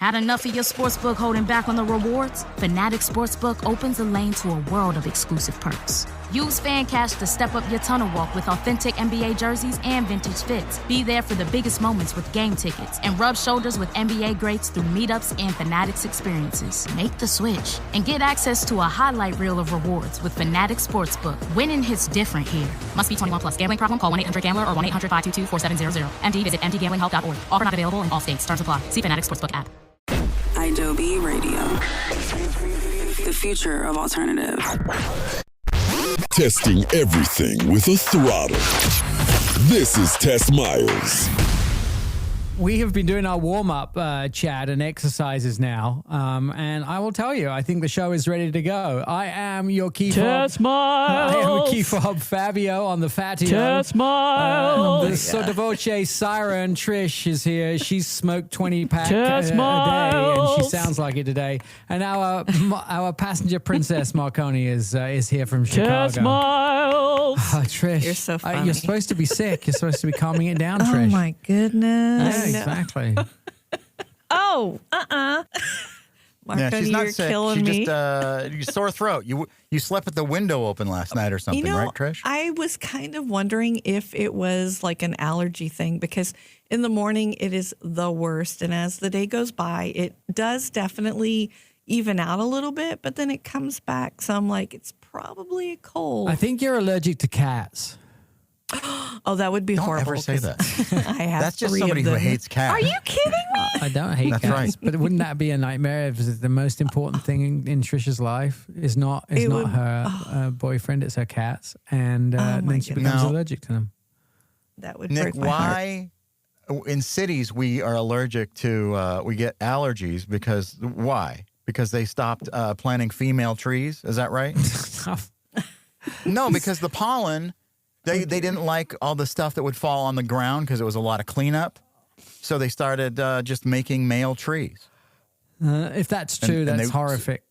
Had enough of your sportsbook holding back on the rewards? Fanatics Sportsbook opens a lane to a world of exclusive perks. Use Fan Cash to step up your tunnel walk with authentic NBA jerseys and vintage fits. Be there for the biggest moments with game tickets and rub shoulders with NBA greats through meetups and Fanatics experiences. Make the switch and get access to a highlight reel of rewards with Fanatics Sportsbook. Winning hits different here. Must be 21 plus. Gambling problem? Call 1-800-GAMBLER or 1-800-522-4700. MD, visit mdgamblinghelp.org. Offer not available in all states. Terms apply. See Fanatics Sportsbook app. Adobe Radio. The future of alternative. Testing everything with a throttle. This is Tess Miles. We have been doing our warm-up, Chad, and exercises now. And I will tell you, I think the show is ready to go. I am your key fob. Tess Miles. I am a key fob, Fabio, on the Fatio. Tess Miles. The sotto voce siren, Trish, is here. She's smoked 20 packs Tess a day, and she Miles. sounds like it today. And our passenger princess, Marconi, is here from Chicago. Tess Miles. Oh, Trish, You're so funny. You're supposed to be sick. You're supposed to be calming it down, Oh Trish. my goodness. Yeah, exactly. Oh, Marconi, she's not you're sick. killing She me. just sore throat. You slept with the window open last night or something, right, Trish? I was kind of wondering if it was like an allergy thing because in the morning it is the worst. And as the day goes by, it does definitely even out a little bit, but then it comes back. So I'm like, it's probably a cold. I think you're allergic to cats. Oh, that would be Don't horrible. ever say 'cause that. I have That's just 3 somebody of who them. hates cats. Are you kidding me? I don't hate That's cats, right. but wouldn't that be a nightmare if the most important thing in Trisha's life is not would- her boyfriend, it's her cats, and my then she goodness. becomes No. allergic to them. That would Nick, break my heart. why in cities we are allergic to, we get allergies because why? Because they stopped planting female trees. Is that right? No, because the pollen, they didn't like all the stuff that would fall on the ground because it was a lot of cleanup. So they started just making male trees. If that's true, And that's they- horrific.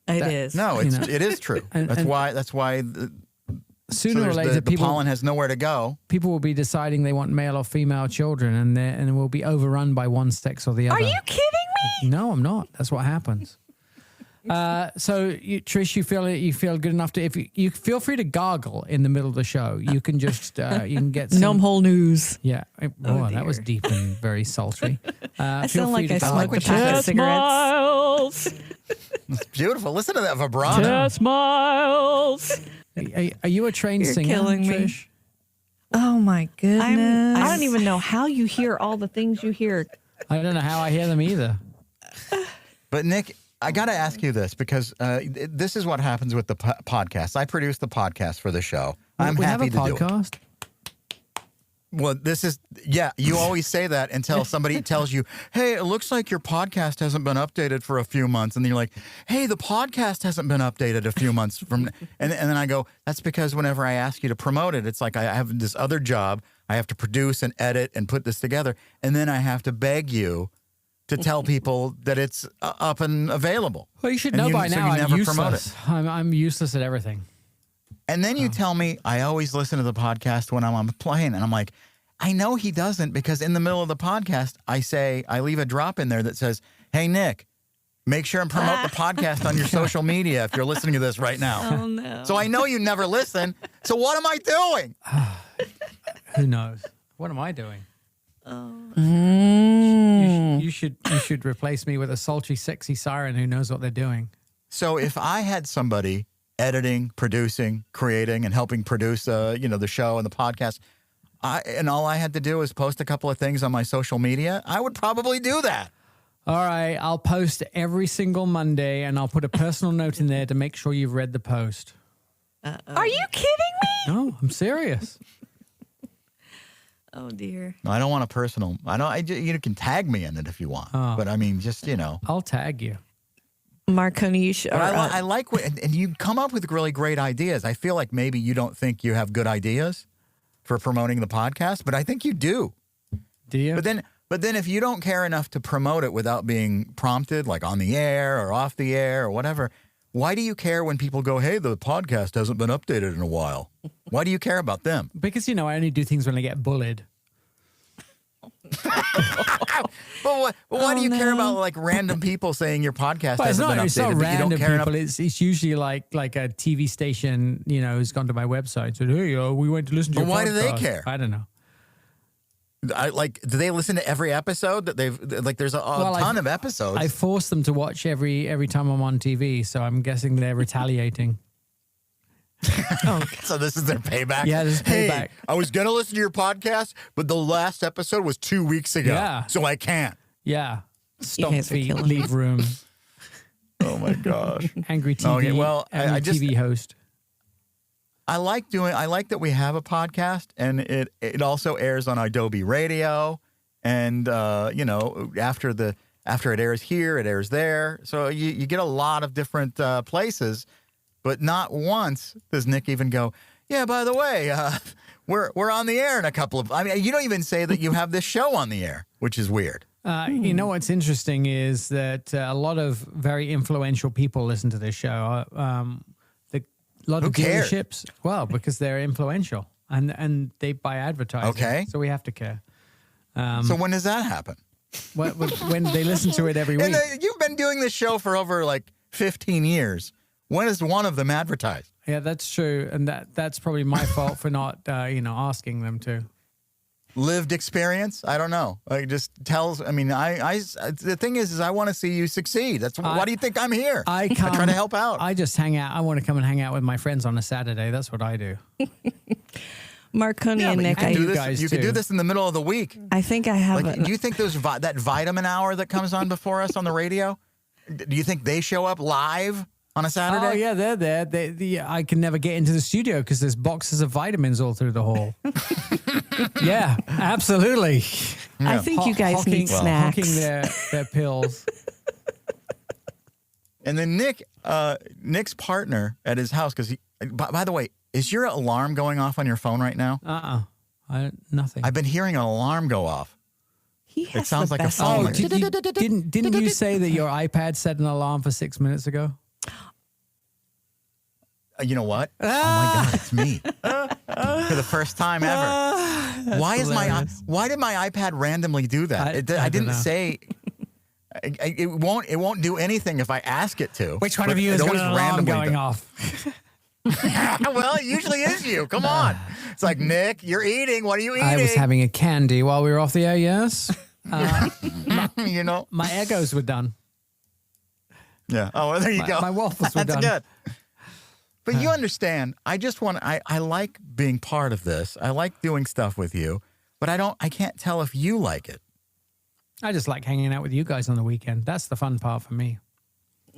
It is. No, You know. it is true. And- That's and- why. Sooner or there's later, the people pollen has nowhere to go. people will be deciding they want male or female children, and it will be overrun by one sex or the other. Are you kidding me? No, I'm not. That's what happens. Trish, you feel good enough to if you feel free to gargle in the middle of the show. You can just you can get some, Gnome hole news. Yeah, Oh, that was dear. deep and very sultry. I Feel sound free like to I gargle. smoked a pack of Tess cigarettes. Miles. It's beautiful. Listen to that vibrato. Tess Miles. Are you a trained You're singer, killing me. Trish? Oh my goodness. I don't even know how you hear all the things you hear. I don't know how I hear them either. But Nick, I got to ask you this because this is what happens with the podcast. I produce the podcast for the show. I'm we happy have a to do it. podcast. Well, you always say that until somebody tells you, hey, it looks like your podcast hasn't been updated for a few months. And then you're like, hey, the podcast hasn't been updated a few months from, and then I go, that's because whenever I ask you to promote it, it's like I have this other job. I have to produce and edit and put this together. And then I have to beg you to tell people that it's up and available. Well, you should And know by so now you I'm never promote useless. I'm useless at everything. And then you tell me I always listen to the podcast when I'm on the plane. And I'm like, I know he doesn't because in the middle of the podcast, I leave a drop in there that says, hey, Nick, make sure and promote the podcast on your social media if you're listening to this right now. Oh no. So I know you never listen. So what am I doing? Who knows? What am I doing? You should replace me with a sultry, sexy siren who knows what they're doing. So if I had somebody editing, producing, creating, and helping produce, the show and the podcast, and all I had to do is post a couple of things on my social media, I would probably do that. All right, I'll post every single Monday, and I'll put a personal note in there to make sure you've read the post. Are you kidding me? No, I'm serious. Oh dear. I don't want a personal. You can tag me in it if you want, but I mean, just I'll tag you. Marconi, you should. But I like what, and you come up with really great ideas. I feel like maybe you don't think you have good ideas for promoting the podcast, but I think you do. Do you? But then if you don't care enough to promote it without being prompted, like on the air or off the air or whatever, why do you care when people go, hey, the podcast hasn't been updated in a while? Why do you care about them? Because, I only do things when I get bullied. But why do you care about like random people saying your podcast But hasn't been updated? it's not but you random don't care people. It's usually like a TV station, who's gone to my website and said, "Hey, we went to listen to But your why do they podcast." care? I don't know. do they listen to every episode that they've like? There's a ton of episodes. I force them to watch every time I'm on TV, so I'm guessing they're retaliating. So this is their payback. Yeah, this is Hey, payback. I was gonna listen to your podcast, but the last episode was 2 weeks ago. Yeah. So I can't. Yeah, stomp guys are feet, killing leave room, Oh my gosh. angry TV, Okay, well, angry I just- TV host. I like that we have a podcast, and it also airs on Adobe Radio, and after it airs here, it airs there. So you get a lot of different places, but not once does Nick even go, yeah, by the way, we're on the air in a couple of. I mean, you don't even say that you have this show on the air, which is weird. You know what's interesting is that a lot of very influential people listen to this show. A lot Who of cares? dealerships, well, because they're influential and they buy advertising. Okay. So we have to care. So when does that happen? When they listen to it every week. And you've been doing this show for over like 15 years. When is one of them advertised? Yeah, that's true. And that's probably my fault for not, asking them to. Lived experience? I don't know. Like just tells. I mean, the thing is I want to see you succeed. That's why do you think I'm here? I try to help out. I just hang out. I want to come and hang out with my friends on a Saturday. That's what I do. Marconi and but Nick, you can do this in the middle of the week. I think I have Like, do you think that vitamin hour that comes on before us on the radio? Do you think they show up live on a Saturday? Oh, yeah, they're there. I can never get into the studio because there's boxes of vitamins all through the hall. Yeah, absolutely. I think you guys need snacks. Hawking their pills. And then Nick's partner at his house, because by the way, is your alarm going off on your phone right now? Nothing. I've been hearing an alarm go off. It sounds like a best phone. alarm. Didn't you say that your iPad set an alarm for 6 minutes ago? You know what? Oh my God, it's me. For the first time ever. Why did my iPad randomly do that? I didn't know. say. It won't do anything if I ask it to. Which one But of you it is got always an alarm randomly going does. off? Well, it usually is you. Come on. It's like, Nick, you're eating. What are you eating? I was having a candy while we were off the air, yes. You know? My Eggos were done. Yeah. Oh, well, there you go. My waffles were That's done. good. But you understand, I like being part of this. I like doing stuff with you, but I can't tell if you like it. I just like hanging out with you guys on the weekend. That's the fun part for me.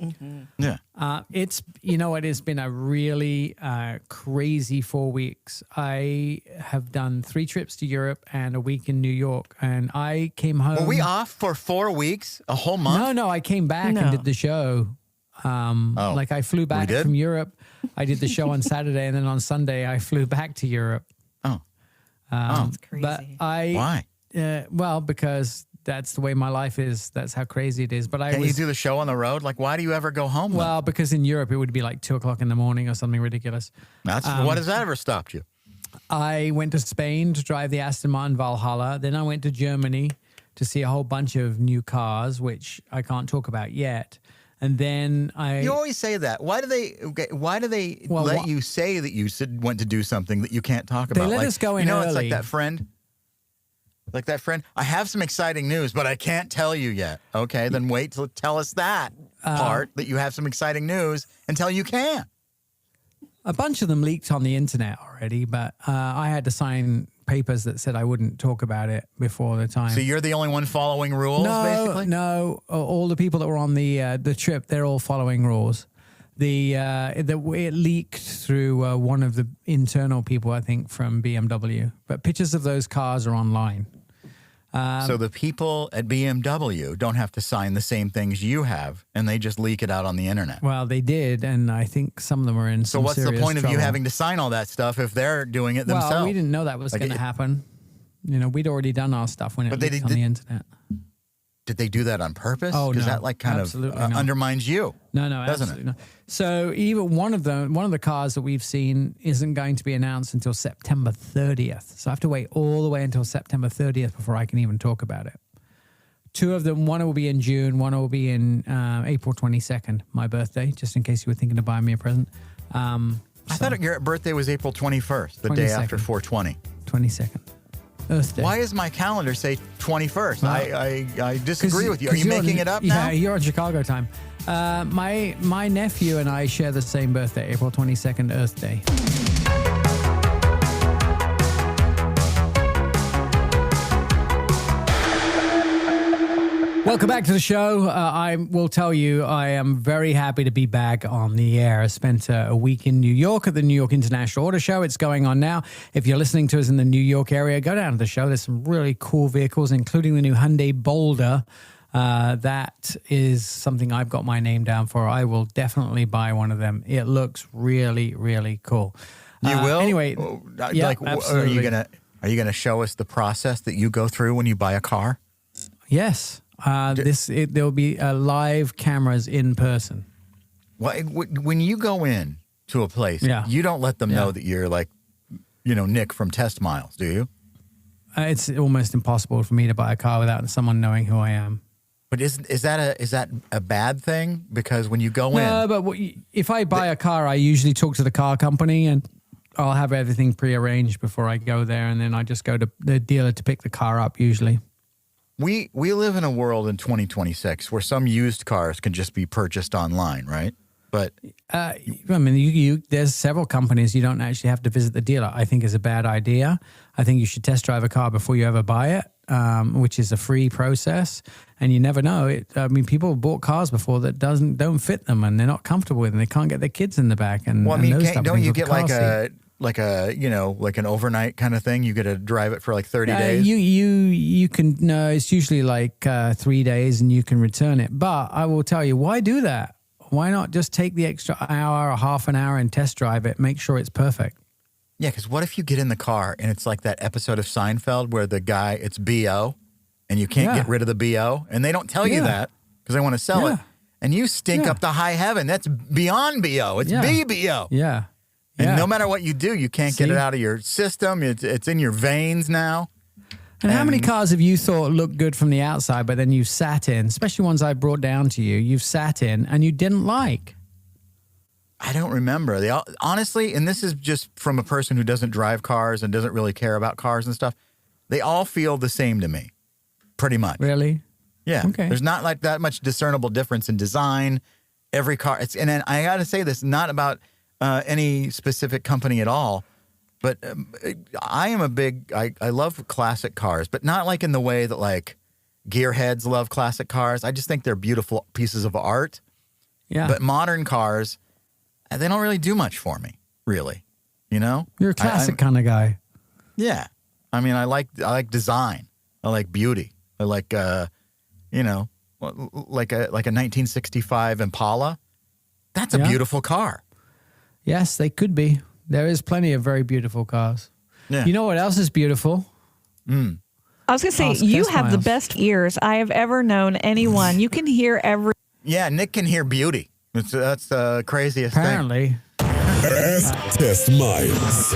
Mm-hmm. Yeah. It has been a really crazy 4 weeks. I have done 3 trips to Europe and a week in New York, and I came home. Were we off for 4 weeks? A whole month? No, I came back No. and did the show. Like I flew back did? from Europe. I did the show on Saturday, and then on Sunday I flew back to Europe. Oh. That's crazy. But Why? Well, because that's the way my life is. That's how crazy it is. But Can't you do the show on the road? Like, why do you ever go home? well, because in Europe it would be like 2:00 in the morning or something ridiculous. What has that ever stopped you? I went to Spain to drive the Aston Martin Valhalla. Then I went to Germany to see a whole bunch of new cars, which I can't talk about yet. And then You always say that. Why do they let you say that you went to do something that you can't talk about? let like, us go in It's early. like that friend. Like that friend. I have some exciting news, but I can't tell you yet. Okay, then wait to tell us that part that you have some exciting news until you can. A bunch of them leaked on the internet already, but I had to sign papers that said I wouldn't talk about it before the time. So you're the only one following rules, basically? No, all the people that were on the trip, they're all following rules. It leaked through one of the internal people, I think, from BMW. But pictures of those cars are online. So the people at BMW don't have to sign the same things you have, and they just leak it out on the internet. Well, they did, and I think some of them are in So some what's the serious point of you trouble. having to sign all that stuff if they're doing it themselves? Well, we didn't know that was Like going to it- happen. We'd already done our stuff when it But they leaked on did- the internet. did they do that on purpose? Oh, Because no, that like kind of absolutely not. undermines you. No, doesn't absolutely it? not. So even one of the cars that we've seen isn't going to be announced until September 30th. So I have to wait all the way until September 30th before I can even talk about it. Two of them, one will be in June, one will be in April 22nd, my birthday, just in case you were thinking of buying me a present. I thought your birthday was April 21st, the day after 420. 22nd. Earth Day. Why does my calendar say 21st? Well, I disagree with you. Are you making it up now? Yeah, you're on Chicago time. My nephew and I share the same birthday, April 22nd, Earth Day. Welcome back to the show. I will tell you, I am very happy to be back on the air. I spent a week in New York at the New York International Auto Show. It's going on now. If you're listening to us in the New York area, go down to the show. There's some really cool vehicles, including the new Hyundai Boulder. That is something I've got my name down for. I will definitely buy one of them. It looks really, really cool. You will? Anyway, yeah, absolutely. Are you gonna show us the process that you go through when you buy a car? Yes. There'll be live cameras in person. Well, when you go in to a place, you don't let them know that you're like, Nick from Test Miles, do you? It's almost impossible for me to buy a car without someone knowing who I am. But is that a bad thing? Because when you go in, no, but if I buy a car, I usually talk to the car company and I'll have everything prearranged before I go there, and then I just go to the dealer to pick the car up usually. We live in a world in 2026 where some used cars can just be purchased online, right? But I mean, there's several companies you don't actually have to visit the dealer. I think is a bad idea. I think you should test drive a car before you ever buy it, which is a free process. And you never know. People have bought cars before that don't fit them, and they're not comfortable with them. They can't get their kids in the back. And well, I mean, and those type of don't things you with get the car seat. like an overnight kind of thing? You get to drive it for like 30 days? You can, no, it's usually like 3 days and you can return it. But I will tell you, why do that? Why not just take the extra hour or half an hour and test drive it, make sure it's perfect? Yeah, because what if you get in the car and it's like that episode of Seinfeld where the guy, it's BO and you can't get rid of the BO, and they don't tell you that because they want to sell it, and you stink up to high heaven. That's beyond BO. It's BBO. Yeah. And no matter what you do, you can't get it out of your system. It's in your veins now. And how many cars have you thought looked good from the outside, but then you've sat in, especially ones I brought down to you, you've sat in and you didn't like? I don't remember. Honestly, and this is just from a person who doesn't drive cars and doesn't really care about cars and stuff, they all feel the same to me, pretty much. Really? Yeah. Okay. There's not like that much discernible difference in design. Every car, and then I got to say this, not about any specific company at all, but I am I love classic cars, but not like in the way that like gearheads love classic cars. I just think they're beautiful pieces of art. Yeah. But modern cars, they don't really do much for me, really. You're a classic kind of guy. Yeah. I mean, I like design. I like beauty. I like, like a 1965 Impala. That's a beautiful car. Yes, they could be. There is plenty of very beautiful cars. Yeah. You know what else is beautiful? I was going to say, you have the best ears I have ever known anyone. You can hear every... Yeah, Nick can hear beauty. That's the craziest Apparently. thing. Ask Test Miles.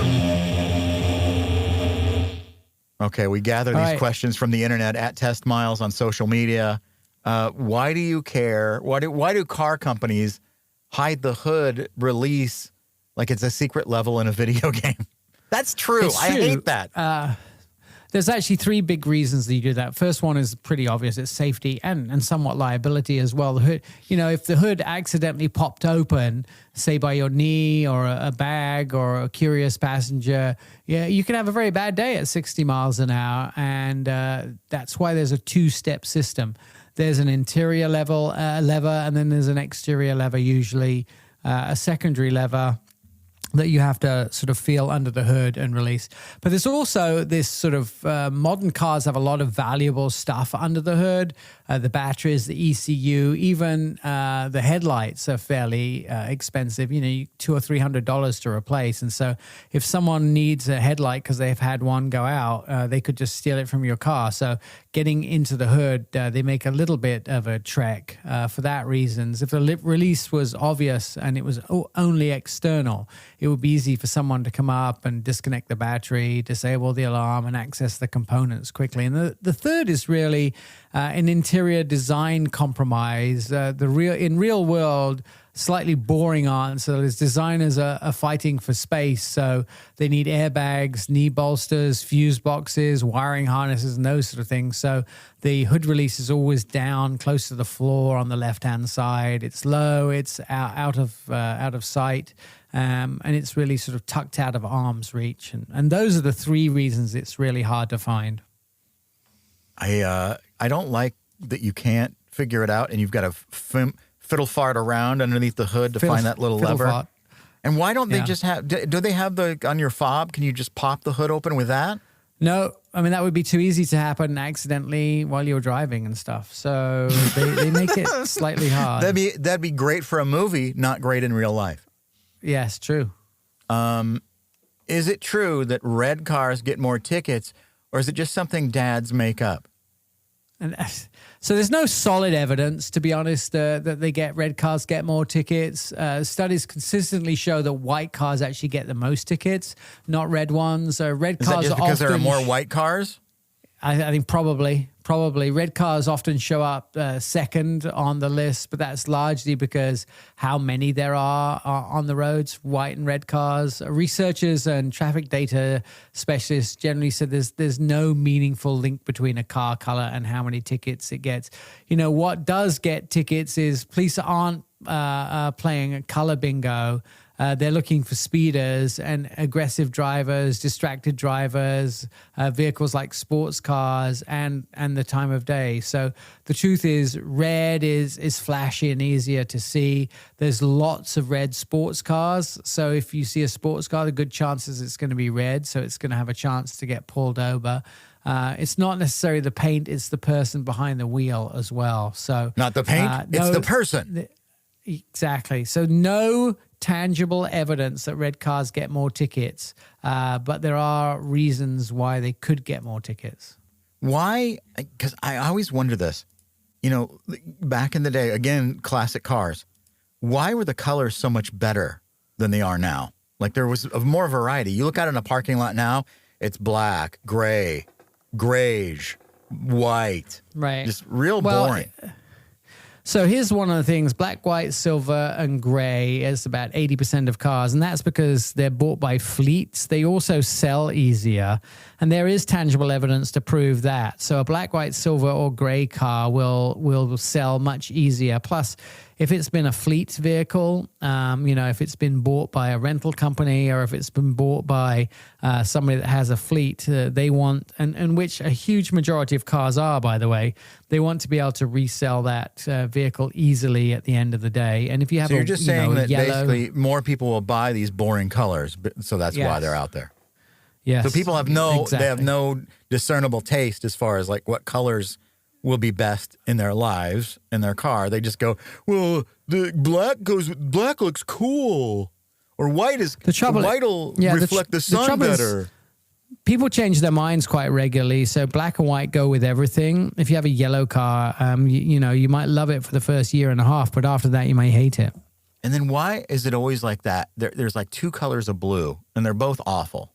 Okay, we gather these questions from the internet at Test Miles on social media. Why do you care? Why do car companies hide the hood release like it's a secret level in a video game? That's true. It's I true. hate that. There's actually three big reasons that you do that. First one is pretty obvious. It's safety and somewhat liability as well. The hood, if the hood accidentally popped open, say by your knee or a bag or a curious passenger, you can have a very bad day at 60 miles an hour. And that's why there's a two-step system. There's an interior level lever, and then there's an exterior lever, usually a secondary lever. that you have to sort of feel under the hood and release. But there's also this sort of modern cars have a lot of valuable stuff under the hood. The batteries, the ECU, even the headlights are fairly expensive. You know, $200 or $300 to replace. And so if someone needs a headlight because they've had one go out, they could just steal it from your car. So getting into the hood, they make a little bit of a trek for that reasons. If the release was obvious and it was only external, it would be easy for someone to come up and disconnect the battery, disable the alarm, and access the components quickly. And the third is really an interior design compromise. In real world, slightly boring answer is designers are fighting for space. So they need airbags, knee bolsters, fuse boxes, wiring harnesses, and those sort of things. So the hood release is always down, close to the floor on the left-hand side. It's low, it's out of sight. And it's really sort of tucked out of arm's reach. And those are the three reasons it's really hard to find. I don't like that you can't figure it out and you've got to fiddle fart around underneath the hood to find that little lever. Fart. And why don't they just have, do they have on your fob, can you just pop the hood open with that? No, I mean, that would be too easy to happen accidentally while you're driving and stuff. So they make it slightly hard. That'd be great for a movie, not great in real life. Yes, true. Is it true that red cars get more tickets, or is it just something dads make up? And so there's no solid evidence, to be honest, that red cars get more tickets. Studies consistently show that white cars actually get the most tickets, not red ones. Red Is cars that just because there are more white cars? I think probably. Red cars often show up second on the list, but that's largely because how many there are on the roads, white and red cars. Researchers and traffic data specialists generally said there's no meaningful link between a car color and how many tickets it gets. You know, what does get tickets is police aren't playing a color bingo. They're looking for speeders and aggressive drivers, distracted drivers, vehicles like sports cars, and the time of day. So the truth is, red is flashy and easier to see. There's lots of red sports cars. So if you see a sports car, the good chances it's going to be red. So it's going to have a chance to get pulled over. It's not necessarily the paint; it's the person behind the wheel as well. So not the paint; it's the person. Exactly. So no tangible evidence that red cars get more tickets, but there are reasons why they could get more tickets. Why? Because I always wonder this. You know, back in the day, again, classic cars, why were the colors so much better than they are now? Like there was more variety. You look out in a parking lot now, it's black, gray, grayish, white. Right. Just real boring. So here's one of the things: black, white, silver, and gray is about 80% of cars. And that's because they're bought by fleets. They also sell easier. And there is tangible evidence to prove that. So a black, white, silver, or gray car will sell much easier. Plus, if it's been a fleet vehicle, if it's been bought by a rental company or if it's been bought by somebody that has a fleet, they want, and which a huge majority of cars are, by the way, they want to be able to resell that vehicle easily at the end of the day. And if you have so you're just saying that yellow, basically more people will buy these boring colors, so that's why they're out there. Yes. So people have they have no discernible taste as far as like what colors will be best in their lives, in their car. They just go, well, the black looks cool. Or white will reflect the sun better. People change their minds quite regularly. So black and white go with everything. If you have a yellow car, you might love it for the first year and a half, but after that you may hate it. And then why is it always like that? There's like two colors of blue and they're both awful.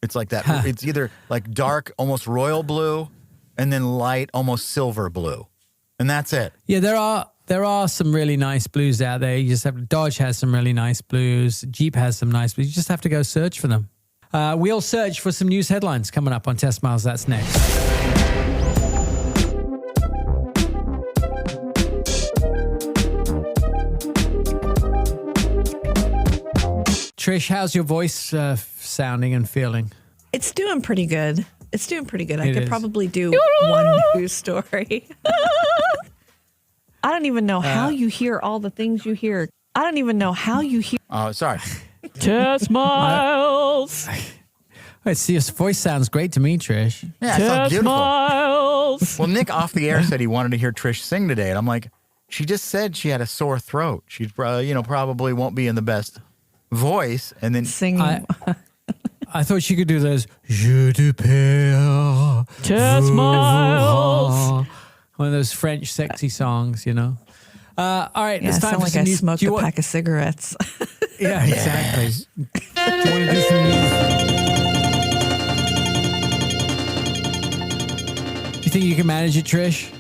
It's like that. It's either like dark, almost royal blue, and then light, almost silver blue. And that's it. Yeah, there are some really nice blues out there. You just have Dodge has some really nice blues. Jeep has some nice blues. You just have to go search for them. We'll search for some news headlines coming up on Test Miles. That's next. Trish, how's your voice sounding and feeling? It's doing pretty good. I could probably do one news story. I don't even know how you hear all the things you hear. Oh, sorry. Tess Miles. Your voice sounds great to me, Trish. Yeah, it sounds Tess beautiful. Miles. Well, Nick off the air said he wanted to hear Trish sing today, and I'm like, she just said she had a sore throat. She, probably won't be in the best voice, and then Sing. I thought she could do those. Je te perds. Tess Miles. One of those French sexy songs, All right, Yeah, it's I time sound for like some I news. smoked Do you a want- pack of cigarettes. Yeah, exactly. Do you want to do some news? Do you think you can manage it, Trish?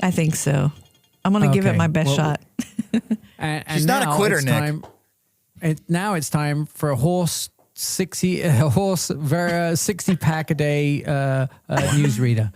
I think so. I'm going to give it Okay, my best well, shot. And She's not a now quitter, it's Nick. time- now it's time for a horse 60 pack a day newsreader.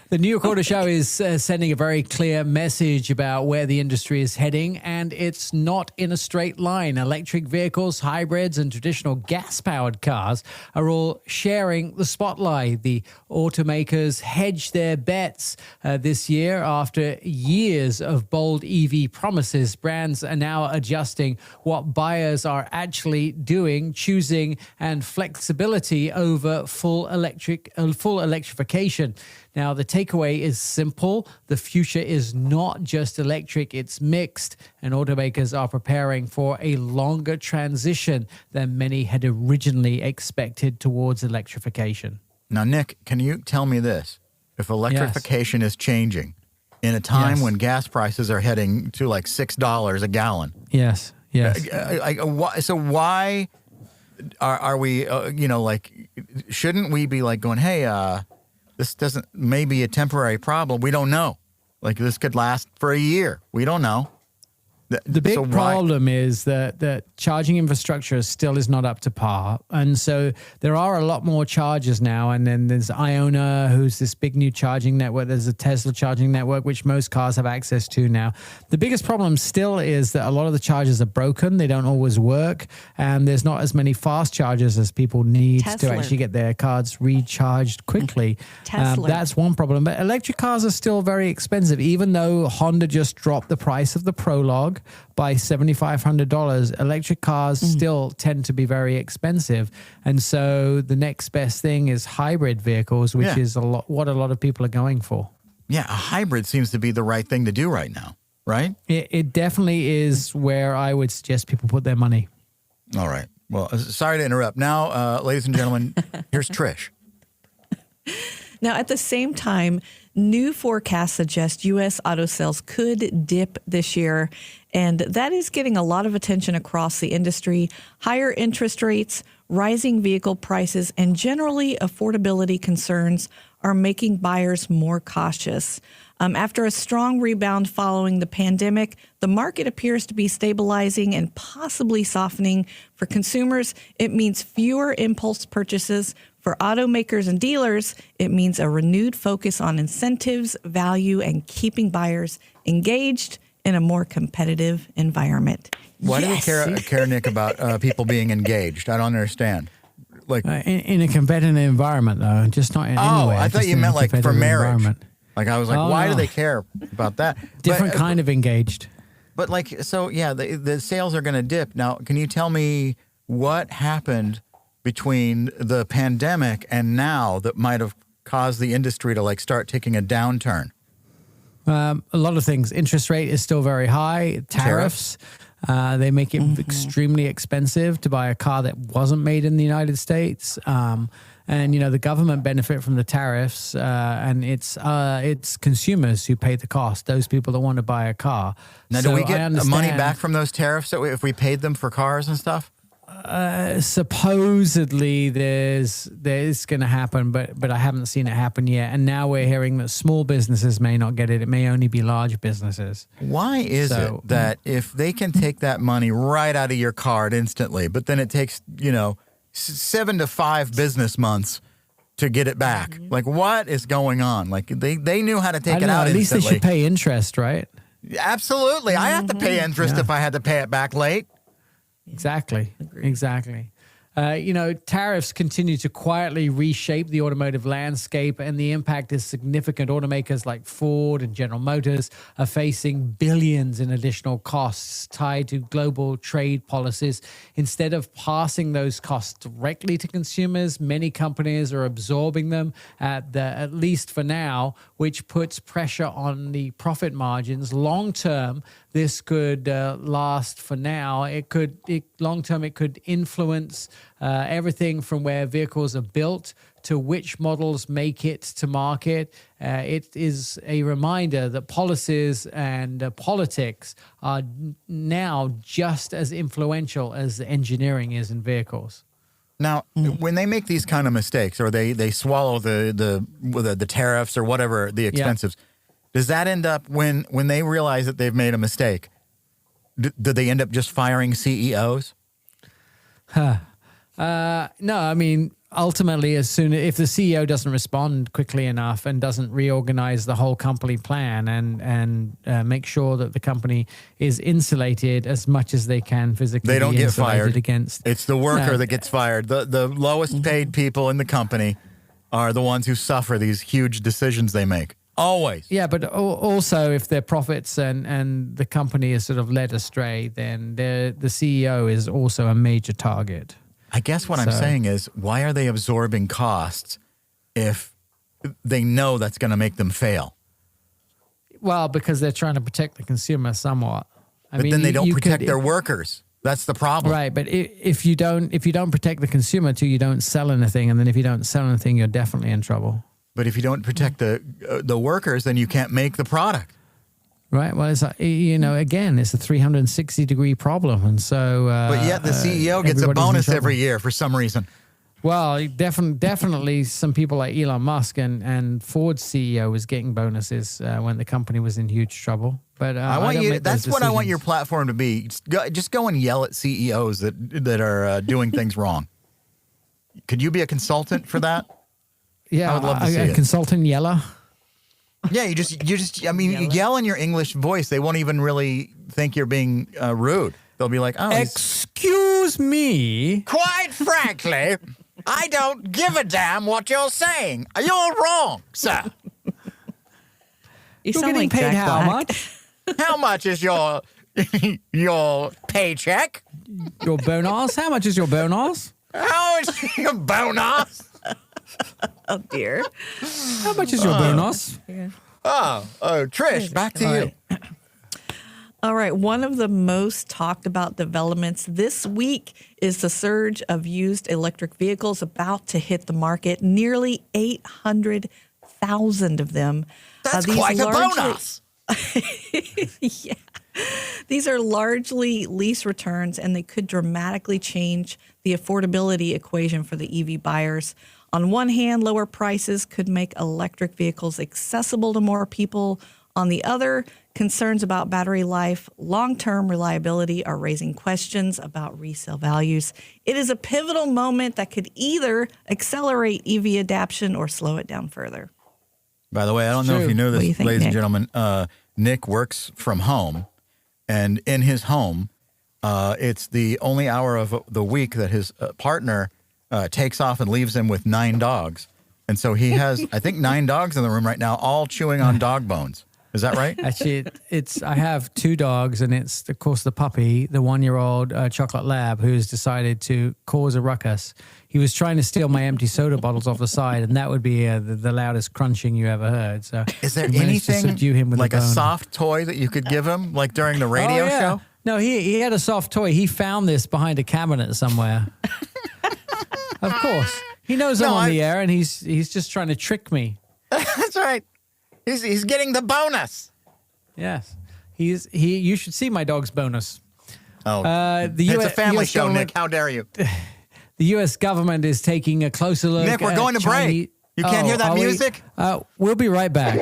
The New York Auto Show is sending a very clear message about where the industry is heading, and it's not in a straight line. Electric vehicles, hybrids, and traditional gas-powered cars are all sharing the spotlight. The automakers hedged their bets this year after years of bold EV promises. Brands are now adjusting what buyers are actually doing, choosing and flexibility over full electrification. Now, the takeaway is simple. The future is not just electric, it's mixed, and automakers are preparing for a longer transition than many had originally expected towards electrification. Now, Nick, can you tell me this? If electrification is changing in a time Yes. when gas prices are heading to like $6 a gallon, Yes, yes. so why are we, shouldn't we be like going, hey, this may be a temporary problem. We don't know. Like this could last for a year. We don't know. The big So why- problem is that charging infrastructure still is not up to par. And so there are a lot more chargers now. And then there's Iona, who's this big new charging network. There's a Tesla charging network, which most cars have access to now. The biggest problem still is that a lot of the chargers are broken. They don't always work. And there's not as many fast chargers as people need to Tesla. actually get their cars recharged quickly. Tesla. That's one problem. But electric cars are still very expensive, even though Honda just dropped the price of the Prologue by $7,500. Electric cars still tend to be very expensive. And so the next best thing is hybrid vehicles, which Yeah. is what a lot of people are going for. Yeah, a hybrid seems to be the right thing to do right now, right? It definitely is where I would suggest people put their money. All right. Well, sorry to interrupt. Now, ladies and gentlemen, here's Trish. Now, at the same time, new forecasts suggest U.S. auto sales could dip this year, and that is getting a lot of attention across the industry. Higher interest rates, rising vehicle prices, and generally affordability concerns are making buyers more cautious. After a strong rebound following the pandemic, the market appears to be stabilizing and possibly softening. For consumers, it means fewer impulse purchases. For automakers and dealers, it means a renewed focus on incentives, value, and keeping buyers engaged in a more competitive environment. Why Yes. do we care, Nick, about people being engaged? I don't understand. Like, In a competitive environment, though, just not in any way. I thought just you in a meant like for competitive marriage. environment. Like I was like, Oh, why do no. they care about that? Different kind of engaged. But like, so yeah, the sales are going to dip. Now, can you tell me what happened between the pandemic and now that might have caused the industry to like start taking a downturn? A lot of things. Interest rate is still very high. Tariffs. They make it extremely expensive to buy a car that wasn't made in the United States. And, the government benefit from the tariffs, and it's consumers who pay the cost, those people that want to buy a car. Now, So do we I get understand- money back from those tariffs if we paid them for cars and stuff? Supposedly there's going to happen, but I haven't seen it happen yet. And now we're hearing that small businesses may not get it. It may only be large businesses. Why is So- it that if they can take that money right out of your card instantly, but then it takes, 7 to 5 business months to get it back? Like, what is going on? Like, they knew how to I take it don't know, out at least they instantly. should pay interest, right? Absolutely. I have to pay interest Yeah. if I had to pay it back late. Exactly. Tariffs continue to quietly reshape the automotive landscape, and the impact is significant. Automakers like Ford and General Motors are facing billions in additional costs tied to global trade policies. Instead of passing those costs directly to consumers, many companies are absorbing them at least for now, which puts pressure on the profit margins. Long term, this could last for now. Long term, it could influence everything from where vehicles are built to which models make it to market. It is a reminder that policies and politics are now just as influential as engineering is in vehicles. Now, when they make these kind of mistakes, or they swallow the tariffs or whatever the expenses, does that end up when they realize that they've made a mistake? Do they end up just firing CEOs? No, I mean, ultimately, if the CEO doesn't respond quickly enough and doesn't reorganize the whole company plan and make sure that the company is insulated as much as they can physically, they don't get fired. Against. It's the worker that gets fired. The lowest paid people in the company are the ones who suffer these huge decisions they make. Always. Yeah, but also if their profits and the company is sort of led astray, then the CEO is also a major target. I guess what I'm saying is, why are they absorbing costs if they know that's going to make them fail? Well, because they're trying to protect the consumer somewhat. But then they don't protect their workers. That's the problem. Right, but if you don't protect the consumer too, you don't sell anything, and then if you don't sell anything, you're definitely in trouble. But if you don't protect the workers, then you can't make the product. Right. Well, it's again, it's a 360-degree problem, and so. But yet the CEO gets a bonus every year for some reason. Well, definitely, some people like Elon Musk and Ford's CEO was getting bonuses when the company was in huge trouble. But I want you. That's what I want your platform to be. Just go and yell at CEOs that are doing things wrong. Could you be a consultant for that? Yeah, I would love to see it. Consultant yeller. Yeah, you yell in your English voice. They won't even really think you're being rude. They'll be like, oh, excuse me. Quite frankly, I don't give a damn what you're saying. You're wrong, sir. You You're sound getting like paid Jack how Black. much? How much is your paycheck? Your bonus? How much is your bonus? How is your bonus? Oh, dear. How much is your bonus? Yeah. Oh, Trish, back to you. All right. One of the most talked about developments this week is the surge of used electric vehicles about to hit the market. Nearly 800,000 of them. That's quite a bonus. Yeah. These are largely lease returns, and they could dramatically change the affordability equation for the EV buyers. On one hand, lower prices could make electric vehicles accessible to more people. On the other, concerns about battery life, long-term reliability are raising questions about resale values. It is a pivotal moment that could either accelerate EV adoption or slow it down further. By the way, I don't know if you knew this, think, ladies and Nick? gentlemen. Nick works from home, and in his home, it's the only hour of the week that his partner takes off and leaves him with 9 dogs. And so he has, I think, 9 dogs in the room right now, all chewing on dog bones. Is that right? Actually, I have 2 dogs, and it's, of course, the puppy, the 1-year-old chocolate lab, who's decided to cause a ruckus. He was trying to steal my empty soda bottles off the side, and that would be the loudest crunching you ever heard. So, is there we managed to anything subdue him with like a a bone. soft toy that you could give him, like during the radio Oh, yeah. show? No, he had a soft toy. He found this behind a cabinet somewhere. Of course. He knows I'm on the air, and he's just trying to trick me. That's right. He's getting the bonus. Yes. You should see my dog's bonus. Oh, the it's a family US show, government- Nick. How dare you? The U.S. government is taking a closer look Nick, we're at going to break. You can't hear that are we? music? We'll be right back.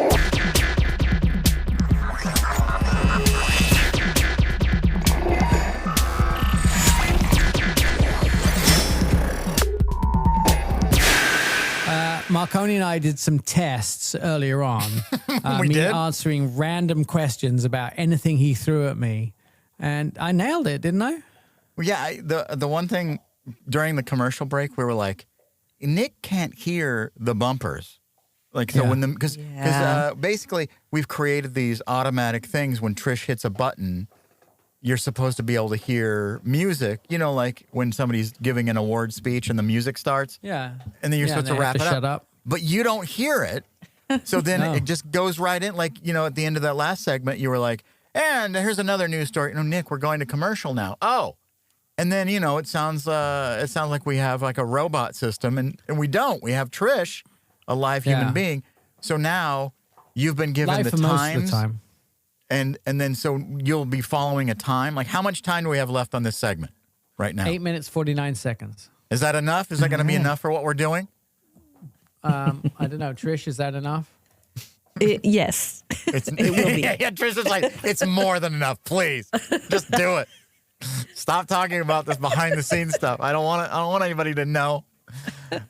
Marconi and I did some tests earlier on. We did? Answering random questions about anything he threw at me. And I nailed it, didn't I? Well, yeah, the one thing during the commercial break, we were like, Nick can't hear the bumpers. Like, so when because basically we've created these automatic things when Trish hits a button, you're supposed to be able to hear music, you know, like when somebody's giving an award speech and the music starts. Yeah. And then you're supposed to wrap it up. Shut up. But you don't hear it. So then it just goes right in. Like, you know, at the end of that last segment, you were like, and here's another news story. You know, Nick, we're going to commercial now. Oh. And then, you know, it sounds like we have like a robot system, and we don't. We have Trish, a live human being. So now you've been given live the for times. most of the time. And then so you'll be following a time. Like, how much time do we have left on this segment right now? 8 minutes, 49 seconds. Is that enough? Is that going to be enough for what we're doing? I don't know. Trish, is that enough? Yes. It will be. Yeah, Trish is like, it's more than enough. Please, just do it. Stop talking about this behind the scenes stuff. I don't want anybody to know.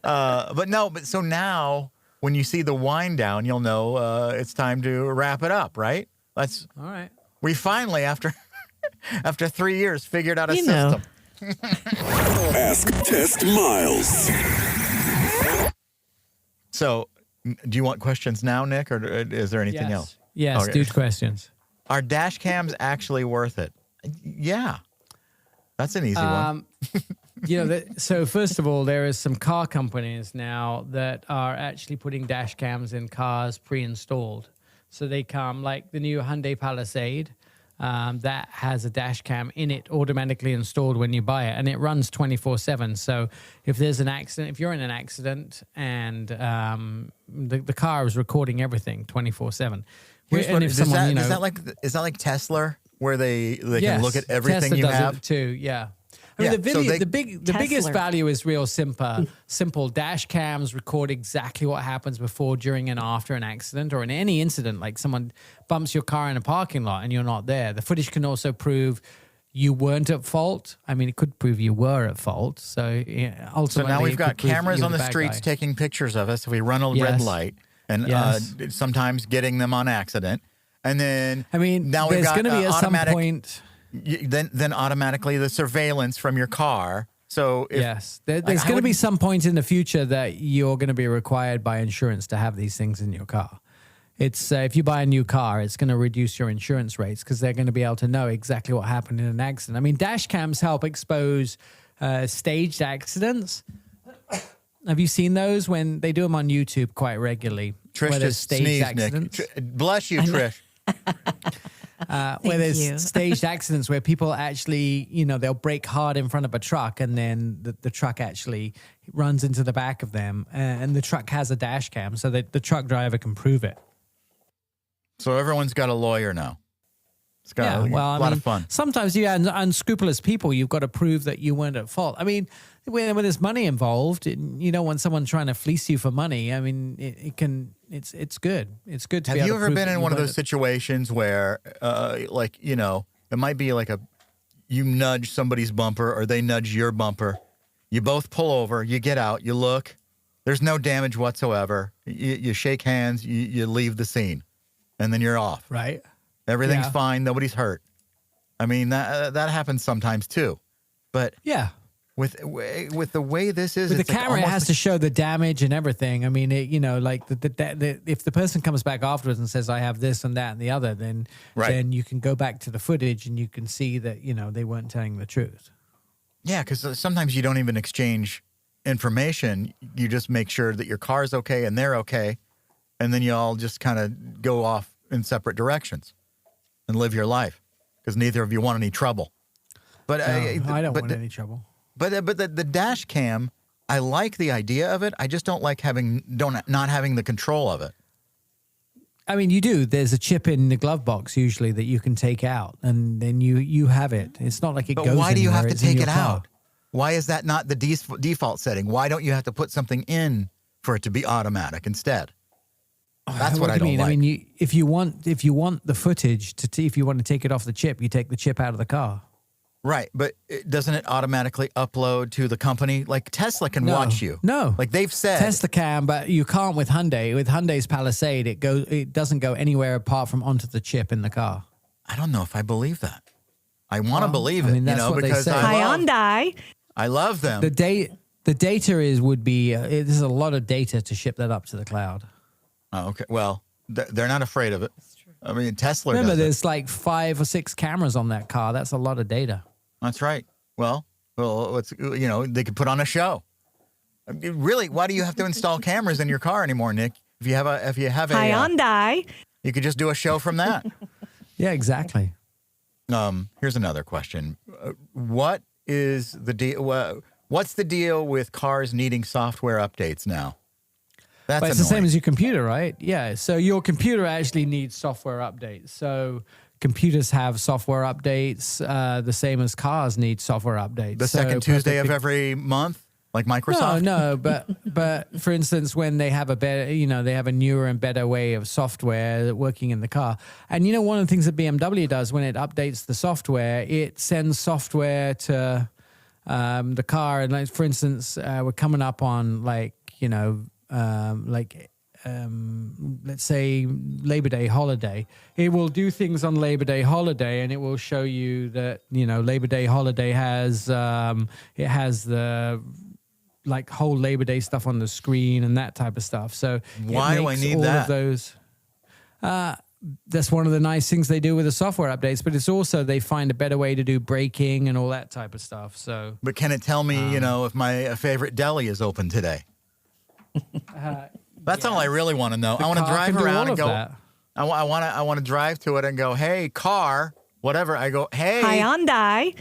But so now when you see the wind down, you'll know it's time to wrap it up, right? All right. We finally, after 3 years, figured out a system. Ask Test Miles. So, do you want questions now, Nick, or is there anything else? Yes, Okay. do questions. Are dash cams actually worth it? Yeah. That's an easy one. You know, so first of all, there is some car companies now that are actually putting dash cams in cars pre-installed. So they come like the new Hyundai Palisade that has a dash cam in it automatically installed when you buy it, and it runs 24/7. So if there's an accident, if you're in an accident and the car is recording everything 24/7. Here's And what- if is someone, that, you know, is that like Tesla, where they yes, can look at everything Tesla you does have? it too, yeah. I mean, Yeah, the video, so the biggest Tesla. value is real simple. Dash cams record exactly what happens before, during, and after an accident or in any incident. Like someone bumps your car in a parking lot and you're not there. The footage can also prove you weren't at fault. I mean, it could prove you were at fault. So yeah, So ultimately, now we've it got could prove cameras you're on the bad streets guy. taking pictures of us if we run a red Yes. light, and Yes. sometimes getting them on accident. And then I mean, now we've there's got going to be at some automatic. point. Then automatically the surveillance from your car. So if, Yes, there's like, going to be some point in the future that you're going to be required by insurance to have these things in your car. It's if you buy a new car, it's going to reduce your insurance rates because they're going to be able to know exactly what happened in an accident. I mean, dash cams help expose staged accidents. Have you seen those when they do them on YouTube quite regularly? Trish where there's just staged sneezed, accidents. Nick. Bless you, Trish. Where there's you. staged accidents where people actually, you know, they'll brake hard in front of a truck and then the truck actually runs into the back of them and the truck has a dash cam so that the truck driver can prove it. So everyone's got a lawyer now. It's got a lot of fun. Sometimes you have unscrupulous people. You've got to prove that you weren't at fault. I mean, when there's money involved, you don't want someone trying to fleece you for money. I mean, it's good. It's good to be Have able you to ever prove been that in you one of weren't those at- situations where, like, you know, it might be like you nudge somebody's bumper or they nudge your bumper. You both pull over, you get out, you look. There's no damage whatsoever. You shake hands, you leave the scene, and then you're off. Right? Everything's Yeah. fine. Nobody's hurt. I mean, that happens sometimes too. But Yeah. with the way this is, With the it's like camera, it almost has like- to show the damage and everything. I mean, you know, like if the person comes back afterwards and says, "I have this and that and the other," then you can go back to the footage and you can see that, you know, they weren't telling the truth. Yeah, because sometimes you don't even exchange information. You just make sure that your car's okay and they're okay, and then you all just kind of go off in separate directions and live your life because neither of you want any trouble. But I don't want any trouble. But the dash cam, I like the idea of it. I just don't like not having the control of it. I mean, you do. There's a chip in the glove box usually that you can take out, and then you have it. It's not like it But goes. why do you have anywhere. to It's in take your it car. out? Why is that not the default setting? Why don't you have to put something in for it to be automatic instead? That's what I do don't you mean? like. I mean, if you want the footage if you want to take it off the chip, you take the chip out of the car. Right, but doesn't it automatically upload to the company? Like Tesla can watch you. No, like they've said. Tesla can, but you can't with Hyundai. With Hyundai's Palisade, it doesn't go anywhere apart from onto the chip in the car. I don't know if I believe that. I want to believe I it, mean, that's what they because say. I love, Hyundai. I love them. The data would be there's a lot of data to ship that up to the cloud. Oh, okay. Well, they're not afraid of it. That's true. I mean, Tesla. Remember, does there's like 5 or 6 cameras on that car. That's a lot of data. That's right. Well, it's, they could put on a show. Really, why do you have to install cameras in your car anymore, Nick? If you have a Hyundai, you could just do a show from that. Yeah, exactly. Here's another question. What is the deal? What's the deal with cars needing software updates now? That's But it's the same as your computer, right? Yeah. So your computer actually needs software updates. So computers have software updates, the same as cars need software updates. The second Tuesday of every month, like Microsoft. No. But for instance, when they have they have a newer and better way of software working in the car, and one of the things that BMW does when it updates the software, it sends software to the car, and like for instance, we're coming up on let's say Labor Day holiday. It will do things on Labor Day holiday, and it will show you that Labor Day holiday has it has the whole Labor Day stuff on the screen and that type of stuff. So why do I need all that? of those. That's one of the nice things they do with the software updates, but it's also they find a better way to do braking and all that type of stuff. So, but can it tell me, if my favorite deli is open today? That's all I really want to know. I want to drive around and go. I want to drive to it and go, hey, car, whatever. I go, hey, Hyundai.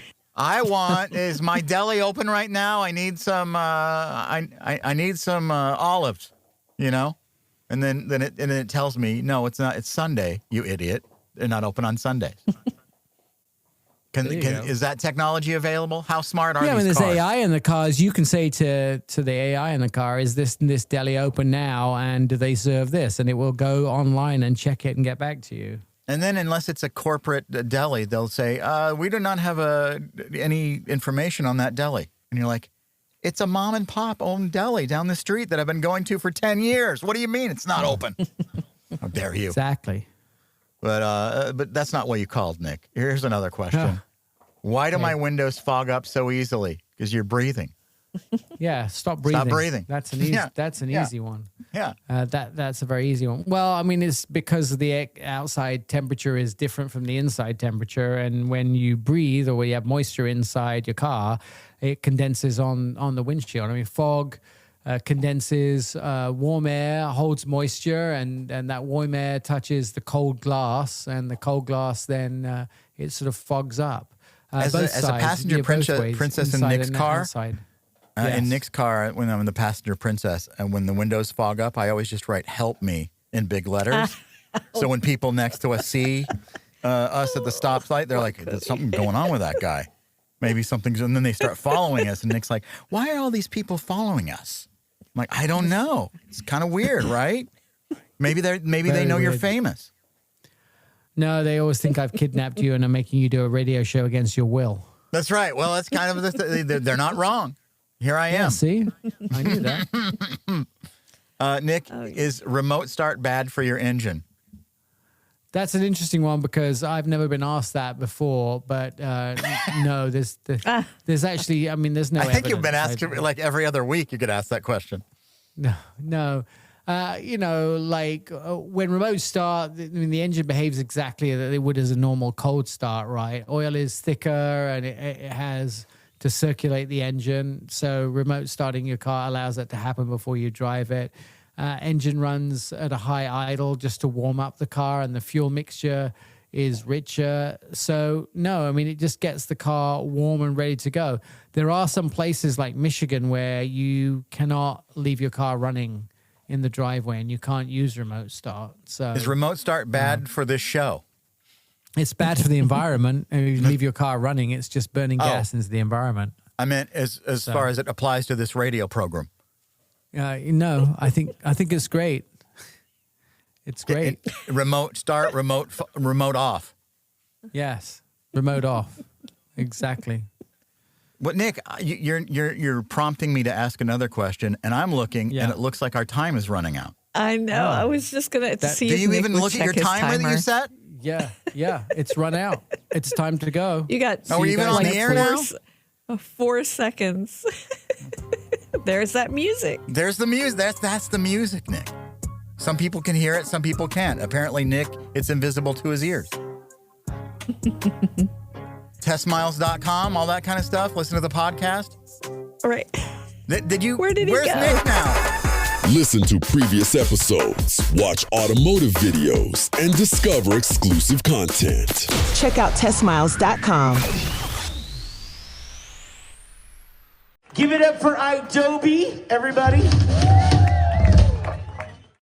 is my deli open right now? I need some. I need some olives, And then it tells me, no, it's not. It's Sunday, you idiot. They're not open on Sundays. Is that technology available? How smart are these cars? Yeah, when there's AI in the cars, you can say to the AI in the car, is this deli open now, and do they serve this? And it will go online and check it and get back to you. And then unless it's a corporate deli, they'll say, we do not have any information on that deli. And you're like, it's a mom and pop owned deli down the street that I've been going to for 10 years. What do you mean it's not open? How dare you? Exactly. But that's not what you called, Nick. Here's another question. Why do my windows fog up so easily? Because you're breathing. Yeah, stop breathing. Stop breathing. That's an easy. That's an easy one. Yeah. That's a very easy one. Well, I mean, it's because the outside temperature is different from the inside temperature, and when you breathe or when you have moisture inside your car, it condenses on the windshield. I mean, fog condenses warm air, holds moisture, and that warm air touches the cold glass, and the cold glass then it sort of fogs up. As a passenger princess in Nick's car. Yes. In Nick's car, when I'm in the passenger princess, and when the windows fog up, I always just write "Help me" in big letters. So when people next to us see us at the stoplight, they're like, "There's something going on with that guy. Maybe something's." And then they start following us, and Nick's like, "Why are all these people following us?" I'm like, "I don't know. It's kind of weird, right? Maybe they know you're famous." No, they always think I've kidnapped you and I'm making you do a radio show against your will. That's right. Well, that's kind of they're not wrong. Here I am. Yeah, see? I knew that. Nick, is remote start bad for your engine? That's an interesting one because I've never been asked that before. But no, there's actually, I mean, there's no. I think you've been asked like every other week. You could ask that question. No. When remote start, I mean, the engine behaves exactly as it would as a normal cold start, right? Oil is thicker and it has to circulate the engine. So remote starting your car allows that to happen before you drive it. Engine runs at a high idle just to warm up the car, and the fuel mixture is richer. So no, I mean, it just gets the car warm and ready to go. There are some places like Michigan where you cannot leave your car running in the driveway and you can't use remote start. So is remote start bad for this show? It's bad for the environment. If you leave your car running, it's just burning gas into the environment. I meant as far as it applies to this radio program. No, I think it's great. It's great. Remote start, remote off. Yes, remote off. Exactly. But Nick, you're prompting me to ask another question, and I'm looking, and it looks like our time is running out. I know. I was just gonna see. Do if you Nick even would look at check your his timer that you set? Yeah, it's run out. It's time to go. You got. Are we even on the air now? 4 seconds. There's that music. There's the music. That's the music, Nick. Some people can hear it, some people can't. Apparently, Nick, it's invisible to his ears. Testmiles.com, all that kind of stuff. Listen to the podcast. All right. Where did he go? Nick now? Listen to previous episodes, watch automotive videos, and discover exclusive content. Check out testmiles.com. Give it up for iDoby, everybody.